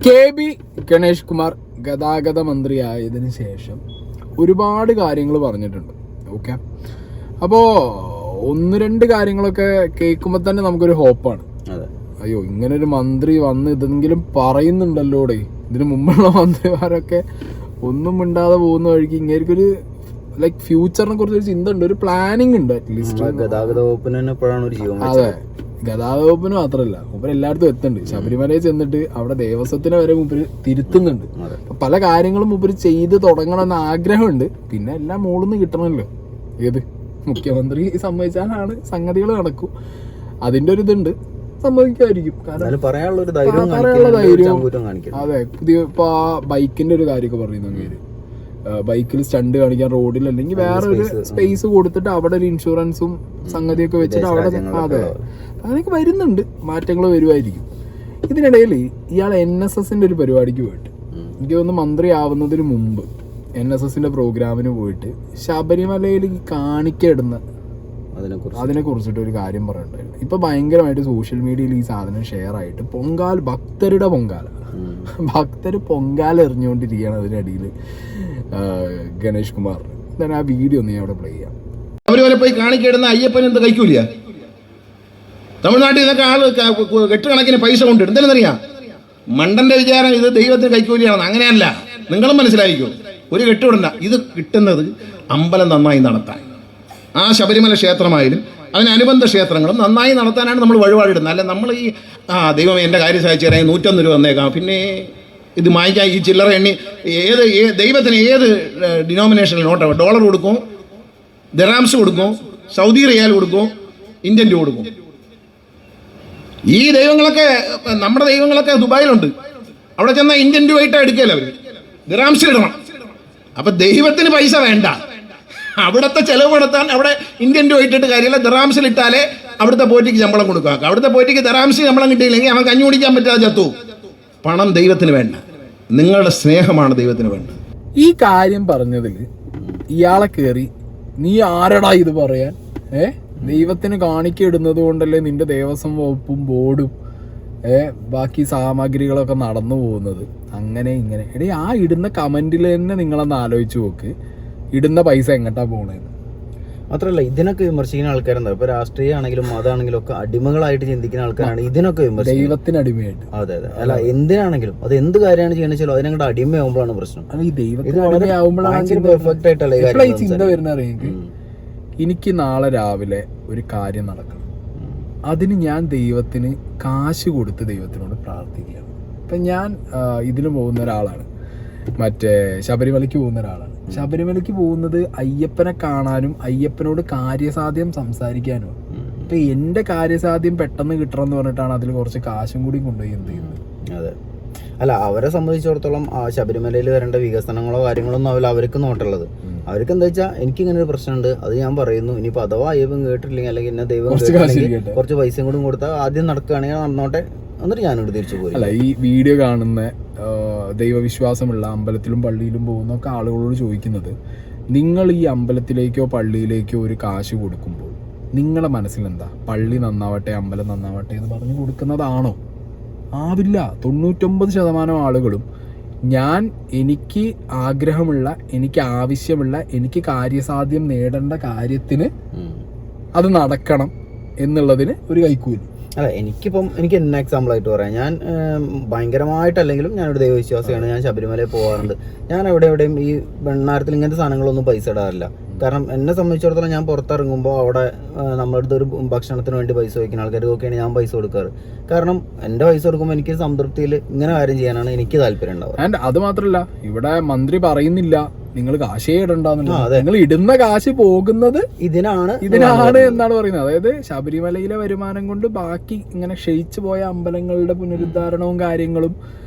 KB. Ganesh Kumar ഗതാഗത മന്ത്രിയായതിനു ശേഷം ഒരുപാട് കാര്യങ്ങൾ പറഞ്ഞിട്ടുണ്ട്. ഓക്കെ, അപ്പോൾ ഒന്ന് രണ്ട് കാര്യങ്ങളൊക്കെ കേൾക്കുമ്പോൾ തന്നെ നമുക്കൊരു ഹോപ്പാണ്. അയ്യോ, ഇങ്ങനൊരു മന്ത്രി വന്ന് ഇതെങ്കിലും പറയുന്നുണ്ടല്ലോടെ. ഇതിനു മുമ്പുള്ള മന്ത്രിമാരൊക്കെ ഒന്നും മിണ്ടാതെ പോകുന്ന വഴിക്ക് ഇങ്ങനെയൊരു ലൈക്ക് ഫ്യൂച്ചറിനെ കുറിച്ചൊരു ചിന്ത ഉണ്ട്, ഒരു പ്ലാനിങ് ഉണ്ട്. അറ്റ്ലീസ്റ്റ് ഗതാഗത വകുപ്പിന് തന്നെ ഇപ്പോഴാണ് ഒരു ജീവൻ. അതെ, ഗതാഗത വകുപ്പിന് മാത്രമല്ല, മൂപ്പര് എല്ലായിടത്തും എത്തുന്നുണ്ട്. ശബരിമലയിൽ ചെന്നിട്ട് അവിടെ ദേവസ്വത്തിനെ വരെ മൂപ്പര് തിരുത്തുന്നുണ്ട്. പല കാര്യങ്ങളും മൂപ്പര് ചെയ്ത് തുടങ്ങണമെന്ന് ആഗ്രഹമുണ്ട്. പിന്നെ എല്ലാം മുകളിൽ കിട്ടണമല്ലോ. ഏത് മുഖ്യമന്ത്രി സമ്മതിച്ചാലാണ് സംഗതികൾ നടക്കും. അതിന്റെ ഒരു ഇതുണ്ട്, സമ്മതിക്കായിരിക്കും. കാരണം പറയാനുള്ള ധൈര്യം. അതെ, പുതിയ ഇപ്പൊ ആ ബൈക്കിന്റെ ഒരു കാര്യമൊക്കെ പറയുന്നു. അങ്ങേര് ബൈക്കിൽ സ്റ്റണ്ട് കാണിക്കാൻ റോഡിൽ അല്ലെങ്കിൽ വേറെ ഒരു സ്പേസ് കൊടുത്തിട്ട് അവിടെ ഒരു ഇൻഷുറൻസും സംഗതിയൊക്കെ വെച്ചിട്ട് അവിടെ അതെ അങ്ങനെയൊക്കെ വരുന്നുണ്ട്, മാറ്റങ്ങൾ വരുമായിരിക്കും. ഇതിനിടയിൽ ഇയാൾ NSSന്റെ ഒരു പരിപാടിക്ക് പോയിട്ട്, എനിക്ക് തോന്നുന്നു മന്ത്രി ആവുന്നതിന് മുമ്പ് NSSന്റെ പ്രോഗ്രാമിന് പോയിട്ട് ശബരിമലയിൽ കാണിക്കയിടുന്ന അതിനെ കുറിച്ചിട്ട് ഒരു കാര്യം പറയുന്നുണ്ടായിരുന്നു. ഇപ്പൊ ഭയങ്കരമായിട്ട് സോഷ്യൽ മീഡിയയിൽ ഈ സാധനം ഷെയർ ആയിട്ട് ഭക്തരുടെ ഭക്തര് പൊങ്കാല എറിഞ്ഞുകൊണ്ടിരിക്കുകയാണ്. അതിനിടയിൽ ഗണേഷ് കുമാർ ഞാൻ ആ വീഡിയോ ഒന്ന് അവിടെ പ്ലേ ചെയ്യാം. ശബരിമല പോയി കാണിക്കിടുന്ന അയ്യപ്പൻ എന്ത് കൈക്കൂലിയ? തമിഴ്നാട്ടിൽ നിന്നൊക്കെ ആള് കെട്ടുകണക്കിന് പൈസ കൊണ്ടിടും. എന്തെന്നറിയാം, മണ്ടന്റെ വിചാരം ഇത് ദൈവത്തിന് കൈക്കൂലിയാണെന്ന്. അങ്ങനെയല്ല, നിങ്ങളും മനസ്സിലായിരിക്കും. ഒരു കെട്ടുവിടണ്ട, ഇത് കിട്ടുന്നത് അമ്പലം നന്നായി നടത്താൻ, ആ ശബരിമല ക്ഷേത്രമായാലും അതിനനുബന്ധ ക്ഷേത്രങ്ങളും നന്നായി നടത്താനാണ് നമ്മൾ വഴിപാടിടുന്നത്. അല്ല നമ്മൾ ഈ ദൈവം എൻ്റെ കാര്യം സഹായിച്ചു തരാൻ 101 രൂപ വന്നേക്കാം, പിന്നെ ഇത് വാങ്ങിക്കാൻ ഈ ചില്ലറ എണ്ണി ദൈവത്തിന് ഏത് ഡിനോമിനേഷനിൽ നോട്ടോ, ഡോളർ കൊടുക്കും, ദിറാംസ് കൊടുക്കും, സൗദി റിയാൽ കൊടുക്കും, ഇന്ത്യൻ രൂപ കൊടുക്കും. ഈ ദൈവങ്ങളൊക്കെ നമ്മുടെ ദൈവങ്ങളൊക്കെ ദുബായിലുണ്ട്. അവിടെ ചെന്നാൽ ഇന്ത്യൻ രൂപയായിട്ട് എടുക്കുകയല്ല, അവർ ദിറാംസിലിടണം. അപ്പൊ ദൈവത്തിന് പൈസ വേണ്ട, അവിടുത്തെ ചെലവ് നടത്താൻ അവിടെ ഇന്ത്യൻ രൂപ ഇട്ടിട്ട് കാര്യമില്ല. ദിറാംസിലിട്ടാലേ അവിടുത്തെ പോറ്റിക്ക് ശമ്പളം കൊടുക്കുക. അവിടുത്തെ പോറ്റിക്ക് ദിറാംസിൽ ശമ്പളം കിട്ടിയില്ലെങ്കിൽ അവൻ കഞ്ഞി കുടിക്കാൻ പറ്റാതെ ചത്തു. പണം ദൈവത്തിന് വേണ്ട, നിങ്ങളുടെ സ്നേഹമാണ് ദൈവത്തിന് വേണ്ടത്. ഈ കാര്യം പറഞ്ഞതിൽ ഇയാളെ കയറി നീ ആരടാ ഇത് പറയാൻ? ദൈവത്തിന് കാണിക്കിടുന്നത് കൊണ്ടല്ലേ നിന്റെ ദേവസ്വം വകുപ്പും ബോർഡും ബാക്കി സാമഗ്രികളൊക്കെ നടന്നു പോകുന്നത്. അങ്ങനെ ഇങ്ങനെ എടേ, ആ ഇടുന്ന കമന്റിൽ തന്നെ നിങ്ങളൊന്ന് ആലോചിച്ച് നോക്ക്, ഇടുന്ന പൈസ എങ്ങോട്ടാ പോണേന്ന്. മാത്രമല്ല, ഇതിനൊക്കെ വിമർശിക്കുന്ന ആൾക്കാരെന്താ, ഇപ്പൊ രാഷ്ട്രീയമാണെങ്കിലും മതാണെങ്കിലും ഒക്കെ അടിമകളായിട്ട് ചിന്തിക്കുന്ന ആൾക്കാരാണ് ഇതിനൊക്കെ ദൈവത്തിന് അടിമയായിട്ട്. അതെ അതെ, അല്ല എന്തിനാണെങ്കിലും അത് എന്ത് കാര്യമാണ് ചെയ്യണമെന്ന് വെച്ചാൽ അതിനങ്ങോട്ട് അടിമയാകുമ്പോഴാണ് പ്രശ്നം. ഈ ദൈവത്തിന് പെർഫെക്റ്റ് ആയിട്ടല്ലേ ഈ ചിന്ത വരുന്ന അറിയെങ്കിൽ, എനിക്ക് നാളെ രാവിലെ ഒരു കാര്യം നടക്കണം, അതിന് ഞാൻ ദൈവത്തിന് കാശ് കൊടുത്ത് ദൈവത്തിനോട് പ്രാർത്ഥിക്കുകയാണ്. ഇപ്പം ഞാൻ ഇതിന് പോകുന്ന ഒരാളാണ്, മറ്റേ ശബരിമലയ്ക്ക് പോകുന്ന ഒരാളാണ്. ശബരിമലയ്ക്ക് പോകുന്നത് അയ്യപ്പനെ കാണാനും അയ്യപ്പനോട് കാര്യസാധ്യം സംസാരിക്കാനുമാണ്. ഇപ്പൊ എന്റെ കാര്യസാധ്യം പെട്ടെന്ന് കിട്ടണം എന്ന് പറഞ്ഞിട്ടാണ് അതിൽ കുറച്ച് കാശും കൂടി കൊണ്ടുപോയി എന്ത് ചെയ്യുന്നത്. അതെ, അല്ല അവരെ സംബന്ധിച്ചിടത്തോളം ആ ശബരിമലയിൽ വരേണ്ട വികസനങ്ങളോ കാര്യങ്ങളൊന്നും അവർക്ക് നോട്ടുള്ളത്. അവർക്ക് എന്താ വെച്ചാൽ എനിക്കിങ്ങനെ ഒരു പ്രശ്നമുണ്ട്, അത് ഞാൻ പറയുന്നു, ഇനിയിപ്പോൾ അഥവാ അയ്യപ്പൻ കേട്ടില്ലെങ്കിൽ അല്ലെങ്കിൽ എന്നെ ദൈവം കുറച്ച് പൈസയും കൂടി കൊടുത്താൽ ആദ്യം നടക്കുകയാണെങ്കിൽ നടന്നോട്ടെ, എന്നിട്ട് ഞാനിവിടെ തിരിച്ചു പോയി. അല്ല, ഈ വീഡിയോ കാണുന്ന ദൈവവിശ്വാസമുള്ള അമ്പലത്തിലും പള്ളിയിലും പോകുന്നൊക്കെ ആളുകളോട് ചോദിക്കുന്നത്, നിങ്ങൾ ഈ അമ്പലത്തിലേക്കോ പള്ളിയിലേക്കോ ഒരു കാശ് കൊടുക്കുമ്പോൾ നിങ്ങളുടെ മനസ്സിലെന്താ, പള്ളി നന്നാവട്ടെ അമ്പലം നന്നാവട്ടെ എന്ന് പറഞ്ഞു കൊടുക്കുന്നതാണോ? ആവില്ല. 99% ആളുകളും എനിക്ക് ആഗ്രഹമുള്ള, എനിക്ക് ആവശ്യമുള്ള, എനിക്ക് കാര്യസാധ്യം നേടേണ്ട കാര്യത്തിന് അത് നടക്കണം എന്നുള്ളതിന് ഒരു കൈക്കൂലി. അല്ല, എനിക്ക് എന്നെ എക്സാമ്പിൾ ആയിട്ട് പറയാം. ഞാൻ ഭയങ്കരമായിട്ടല്ലെങ്കിലും ഞാനൊരു ദൈവവിശ്വാസിയാണ്. ഞാൻ ശബരിമലയിൽ പോകാറുണ്ട്. ഞാൻ എവിടെയും ഈ വെണ്ണാരത്തിൽ ഇങ്ങനത്തെ സാധനങ്ങളൊന്നും പൈസ ഇടാറില്ല. കാരണം എന്നെ സംബന്ധിച്ചിടത്തോളം ഞാൻ പുറത്തിറങ്ങുമ്പോൾ അവിടെ നമ്മുടെ അടുത്ത് ഒരു ഭക്ഷണത്തിന് വേണ്ടി പൈസ വയ്ക്കുന്ന ആൾക്കാർക്കൊക്കെയാണ് ഞാൻ പൈസ കൊടുക്കാറ്. കാരണം എൻ്റെ പൈസ കൊടുക്കുമ്പോൾ എനിക്ക് സംതൃപ്തിയിൽ ഇങ്ങനെ കാര്യം ചെയ്യാനാണ് എനിക്ക് താല്പര്യം ഉണ്ടാവുക. ആൻഡ് അത് മാത്രമല്ല, ഇവിടെ മന്ത്രി പറയുന്നില്ല നിങ്ങൾ കാശേ ഇടണ്ടെന്നുള്ള. നിങ്ങൾ ഇടുന്ന കാശ് പോകുന്നത് ഇതിനാണ് എന്നാണ് പറയുന്നത്. അതായത് ശബരിമലയിലെ വരുമാനം കൊണ്ട് ബാക്കി ഇങ്ങനെ ക്ഷയിച്ചു പോയ അമ്പലങ്ങളുടെ പുനരുദ്ധാരണവും കാര്യങ്ങളും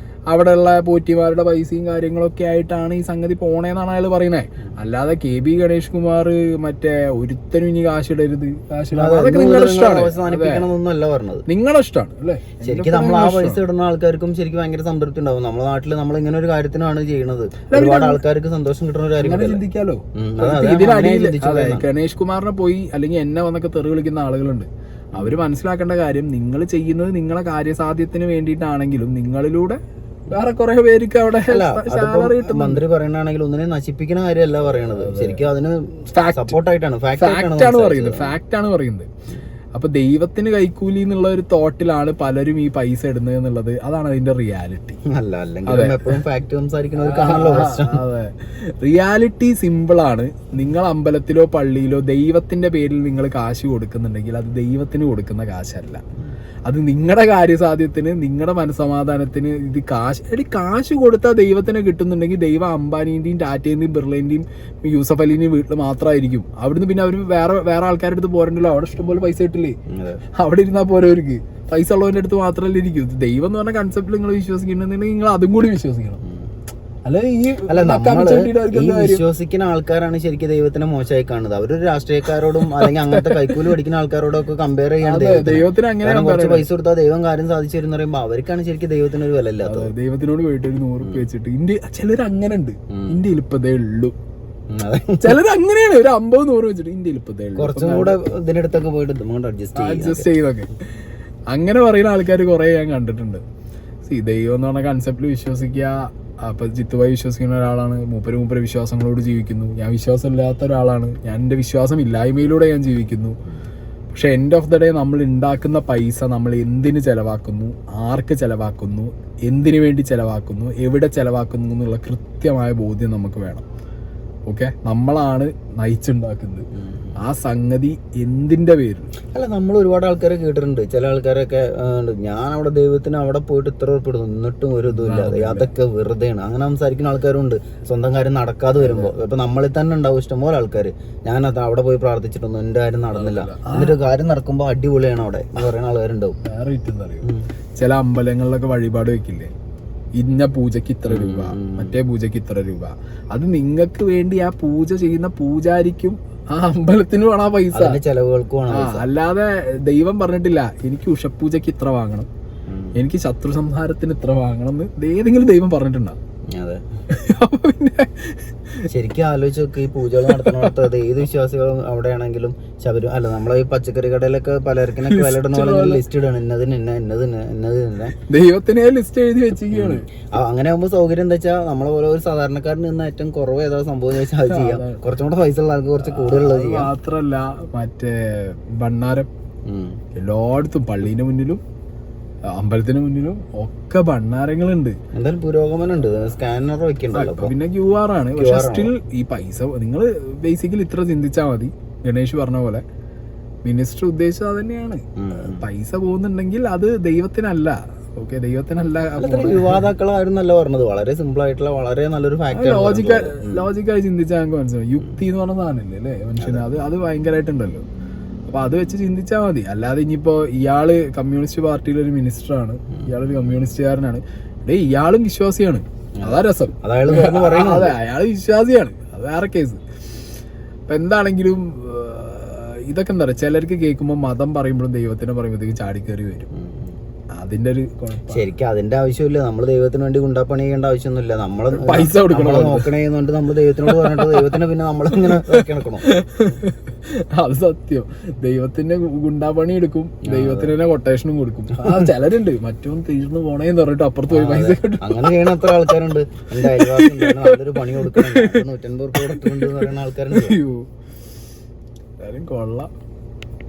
അവിടെയുള്ള പോറ്റിമാരുടെ പൈസയും കാര്യങ്ങളൊക്കെ ആയിട്ടാണ് ഈ സംഗതി പോണേന്നാണ് അയാൾ പറയുന്നത്. അല്ലാതെ കെ.ബി. ഗണേഷ് കുമാർ മറ്റേ ഒരുത്തനും ഇനി കാശിടരുത്, അതൊക്കെ നിങ്ങളുടെ ഇഷ്ടമാണ്, നിങ്ങളുടെ ഇഷ്ടമാണ് അല്ലേ. ശരിക്കും നമ്മൾ ആ പൈസ ഇടുന്ന ആൾക്കാർക്കും ശരിക്കും ഭയങ്കര സംതൃപ്തി ഉണ്ടാവും. നമ്മുടെ നാട്ടിൽ നമ്മൾ ഇങ്ങനെ ഒരു കാര്യത്തിനാണ് ചെയ്യുന്നത്, ഒരുപാട് ആൾക്കാർക്ക് സന്തോഷം കിട്ടുന്ന ഒരു കാര്യം ചിന്തിക്കാലോ. ഗണേഷ് കുമാറിനെ പോയി അല്ലെങ്കിൽ എന്നെ വന്നൊക്കെ തെറി വിളിക്കുന്ന ആളുകളുണ്ട്. അവര് മനസ്സിലാക്കേണ്ട കാര്യം, നിങ്ങൾ ചെയ്യുന്നത് നിങ്ങളെ കാര്യസാധ്യത്തിന് വേണ്ടിയിട്ടാണെങ്കിലും നിങ്ങളിലൂടെ വേറെ കുറെ പേർക്ക് അവിടെ സാലറി അതിപ്പോ മന്ത്രി പറയണാണെങ്കിൽ ഒന്നിനെ നശിപ്പിക്കുന്ന കാര്യമല്ല പറയണത്, ശരിക്കും അതിന് സപ്പോർട്ടായിട്ടാണ്, ഫാക്ട് ആണ് പറയുന്നത്. അപ്പൊ ദൈവത്തിന് കൈക്കൂലി എന്നുള്ള ഒരു തോട്ടിലാണ് പലരും ഈ പൈസ ഇടുന്നത് എന്നുള്ളത്. അതാണ് അതിന്റെ റിയാലിറ്റി. അതെ, റിയാലിറ്റി സിമ്പിളാണ്. നിങ്ങൾ അമ്പലത്തിലോ പള്ളിയിലോ ദൈവത്തിന്റെ പേരിൽ നിങ്ങൾ കാശ് കൊടുക്കുന്നുണ്ടെങ്കിൽ അത് ദൈവത്തിന് കൊടുക്കുന്ന കാശല്ല, അത് നിങ്ങളുടെ കാര്യസാധ്യത്തിന്, നിങ്ങളുടെ മനസ്സമാധാനത്തിന്. ഇത് കാശ് കൊടുത്താൽ ദൈവത്തിന് കിട്ടുന്നുണ്ടെങ്കിൽ ദൈവം അംബാനിന്റെയും ടാറ്റേന്റെയും ബിർളേന്റെയും യൂസഫ് അലിന്റെയും വീട്ടിൽ മാത്രമായിരിക്കും. അവിടുന്ന് പിന്നെ അവർ വേറെ ആൾക്കാരുടെ അടുത്ത് പോരണ്ടല്ലോ, അവിടെ ഇഷ്ടംപോലെ പൈസ കിട്ടില്ലേ, അവിടെ ഇരുന്നാൽ പോരവർക്ക്. പൈസ ഉള്ളവന്റെ അടുത്ത് മാത്രമല്ല ഇരിക്കും. ദൈവം എന്ന് പറഞ്ഞ കൺസെപ്റ്റിൽ നിങ്ങൾ വിശ്വസിക്കുന്നുണ്ടെങ്കിൽ നിങ്ങൾ അതും കൂടി വിശ്വസിക്കണം. വിശ്വസിക്കുന്ന ആൾക്കാരാണ് ശരിക്കും ദൈവത്തിനെ മോശമായി കാണുന്നത്. അവരൊരു രാഷ്ട്രീയക്കാരോടും അല്ലെങ്കിൽ അങ്ങനത്തെ കൈക്കൂലി പഠിക്കുന്ന ആൾക്കാരോടും ഒക്കെ കമ്പയർ ചെയ്യാണ് ദൈവത്തിന്. അങ്ങനെ കുറച്ച് പൈസ കൊടുത്താൽ ദൈവം കാര്യം സാധിച്ചു എന്ന് പറയുമ്പോൾ അവർക്കാണ് ശരിക്കും ദൈവത്തിന് ഒരു വില ഇല്ലാത്തത്. ദൈവത്തിനോട് പോയിട്ട് ഒരു 100 രൂപ വെച്ചിട്ട് ചിലർ അങ്ങനെ ഉണ്ട്. ഇന്ത്യയിൽ ഇപ്പതേ ഉള്ളൂ, ചിലർ അങ്ങനെയാണ്. ഒരു 50-100 വെച്ചിട്ട് ഇന്ത്യയിൽ ഇപ്പതേ ഉള്ളൂ, കുറച്ചും കൂടെ ഇതിനടുത്തൊക്കെ പോയിട്ട് അഡ്ജസ്റ്റ് ചെയ്തൊക്കെ അങ്ങനെ പറയുന്ന ആൾക്കാർ കുറെ ഞാൻ കണ്ടിട്ടുണ്ട്. ദൈവം എന്ന് പറഞ്ഞ കൺസെപ്റ്റിൽ വിശ്വസിക്കുക. അപ്പൊ ജിത്തുവായി വിശ്വസിക്കുന്ന ഒരാളാണ്, മൂപ്പര് വിശ്വാസങ്ങളോട് ജീവിക്കുന്നു. ഞാൻ വിശ്വാസമില്ലാത്ത ഒരാളാണ്, ഞാൻ എൻ്റെ വിശ്വാസം ഇല്ലായ്മയിലൂടെ ഞാൻ ജീവിക്കുന്നു. പക്ഷെ എൻഡ് ഓഫ് ദ ഡേ നമ്മൾ ഉണ്ടാക്കുന്ന പൈസ നമ്മൾ എന്തിന് ചെലവാക്കുന്നു, ആർക്ക് ചെലവാക്കുന്നു, എന്തിനു വേണ്ടി ചെലവാക്കുന്നു, എവിടെ ചെലവാക്കുന്നു എന്നുള്ള കൃത്യമായ ബോധ്യം നമുക്ക് വേണം. ഓക്കെ, നമ്മളാണ് നയിച്ചുണ്ടാക്കുന്നത് ആ സംഗതി എന്തിന്റെ പേരിൽ. അല്ല, നമ്മൾ ഒരുപാട് ആൾക്കാരെ കേട്ടിട്ടുണ്ട്. ചില ആൾക്കാരൊക്കെ ഞാൻ അവിടെ ദൈവത്തിന് അവിടെ പോയിട്ട് ഇത്ര ഉറപ്പിടുന്നു എന്നിട്ടും ഒരു ഇതുമില്ലാതെ, അതൊക്കെ വെറുതെയാണ്, അങ്ങനെ സംസാരിക്കുന്ന ആൾക്കാരുണ്ട്. സ്വന്തം കാര്യം നടക്കാതെ വരുമ്പോൾ ഇപ്പൊ നമ്മളിൽ തന്നെ ഉണ്ടാവും ഇഷ്ടംപോലെ ആൾക്കാർ. ഞാനത് അവിടെ പോയി പ്രാർത്ഥിച്ചിട്ടൊന്നും എന്റെ കാര്യം നടന്നില്ല, എന്നിട്ട് കാര്യം നടക്കുമ്പോൾ അടിപൊളിയാണ് അവിടെ എന്ന് പറയുന്ന ആൾക്കാരുണ്ടാവും. വേറെ ചില അമ്പലങ്ങളിലൊക്കെ വഴിപാട് വെക്കില്ലേ, ഇന്ന പൂജക്ക് ഇത്ര രൂപ, മറ്റേ പൂജക്ക് ഇത്ര രൂപ. അത് നിങ്ങൾക്ക് വേണ്ടി ആ പൂജ ചെയ്യുന്ന പൂജാരിക്കും ആ അമ്പലത്തിന് വേണം ആ പൈസ, ചെലവുകൾക്ക്. അല്ലാതെ ദൈവം പറഞ്ഞിട്ടില്ല എനിക്ക് ഉഷപൂജക്ക് ഇത്ര വാങ്ങണം, എനിക്ക് ശത്രു സംഹാരത്തിന് ഇത്ര വാങ്ങണം എന്ന് ഏതെങ്കിലും ദൈവം പറഞ്ഞിട്ടുണ്ടാവും. അതെ, പിന്നെ ശരിക്കും ആലോചിച്ച് നോക്ക്, ഈ പൂജകൾ നടത്തുന്നിടത്ത് ഏത് വിശ്വാസികളും അവിടെയാണെങ്കിലും അല്ല നമ്മളെ ഈ പച്ചക്കറി കടയിലൊക്കെ പലർക്കിനൊക്കെ വില ഇടുന്ന ലിസ്റ്റ് ഇടണം, ഇന്നതിന് ദൈവത്തിനെ ലിസ്റ്റ് എഴുതി വെച്ചിരിക്കുകയാണ്. അങ്ങനെ ആകുമ്പോൾ സൗകര്യം എന്താ വെച്ചാൽ നമ്മളെ പോലെ ഒരു സാധാരണക്കാരൻ നിന്ന് ഏറ്റവും കുറവ് ഏതാ സംഭവം വെച്ചാൽ അത് ചെയ്യാം. കുറച്ചും കൂടെ പൈസ ഉള്ള ആൾക്ക് കുറച്ച് കൂടുതലുള്ളത് ചെയ്യാം. മാത്രല്ല മറ്റേ ഭണ്ണാരം എല്ലായിടത്തും പള്ളീന്റെ മുന്നിലും അമ്പലത്തിന് മുന്നിലും ഒക്കെ ഭണ്ണാരങ്ങളുണ്ട്. എന്തായാലും പുരോഗമനം ഉണ്ട്, സ്കാനർ വെക്കണ്ടല്ലോ. പിന്നെ QR ആണ്. പക്ഷെ സ്റ്റിൽ ഈ പൈസ നിങ്ങൾ ബേസിക്കലി ഇത്ര ചിന്തിച്ചാൽ മതി. ഗണേഷ് പറഞ്ഞ പോലെ മിനിസ്റ്റർ ഉദ്ദേശിച്ചത് അത് തന്നെയാണ്. പൈസ പോകുന്നുണ്ടെങ്കിൽ അത് ദൈവത്തിനല്ല. ഓക്കെ, ദൈവത്തിനല്ല. യുവാതാക്കളായിരുന്നല്ല പറഞ്ഞത്, വളരെ സിമ്പിൾ ആയിട്ടുള്ള വളരെ നല്ലൊരു ഫാക്ടർ. ലോജിക്കായി ചിന്തിച്ചാൽ ഞങ്ങൾക്ക് മനസ്സിലാവും. യുക്തി എന്ന് പറഞ്ഞ സാധനമില്ലേ അല്ലേ മനുഷ്യന്, അത് ഭയങ്കരമായിട്ടുണ്ടല്ലോ. അപ്പൊ അത് വെച്ച് ചിന്തിച്ചാൽ മതി. അല്ലാതെ ഇനിയിപ്പോ ഇയാള് കമ്മ്യൂണിസ്റ്റ് പാർട്ടിയിലെ ഒരു മിനിസ്റ്ററാണ്, ഇയാളൊരു കമ്മ്യൂണിസ്റ്റുകാരനാണ്, ഇയാളും വിശ്വാസിയാണ്, അതാ രസം. അതെ, അയാള് വിശ്വാസിയാണ്, അത് വേറെ കേസ്. അപ്പൊ എന്താണെങ്കിലും ഇതൊക്കെ എന്താ പറയുക, ചിലർക്ക് കേൾക്കുമ്പോൾ മതം പറയുമ്പോഴും ദൈവത്തിനെ പറയുമ്പോഴത്തേക്ക് ചാടിക്കേറി വരും. അതിന്റെ ഒരു ശരിക്കും അതിന്റെ ആവശ്യമില്ല. നമ്മൾ ദൈവത്തിന് വേണ്ടി ഗുണ്ടാപ്പണി ചെയ്യേണ്ട ആവശ്യമൊന്നുമില്ല. നമ്മൾ പൈസ കൊടുക്കണം, നോക്കണേന്നുണ്ട് നമ്മൾ ദൈവത്തിനോട് പറഞ്ഞിട്ട് ദൈവത്തിന് പിന്നെ നമ്മളിങ്ങനെ കിടക്കണം. അത് സത്യം. ദൈവത്തിന്റെ ഗുണ്ടാപ്പണി എടുക്കും, ദൈവത്തിന് തന്നെ കൊട്ടേഷനും കൊടുക്കും. ചിലരുണ്ട് മറ്റൊന്നും തീർന്നു പോണേന്ന് പറഞ്ഞിട്ട് അപ്പുറത്ത് പോയി പൈസ അങ്ങനെ ചെയ്യണ എത്ര ആൾക്കാരുണ്ട്. എന്റെ അയൽവാസി നല്ലൊരു പണി കൊടുക്കണം, 150 രൂപ കൊടുക്കുന്നുണ്ട് എന്ന് പറയുന്ന ആൾക്കാരുണ്ട്. കൊള്ളാം.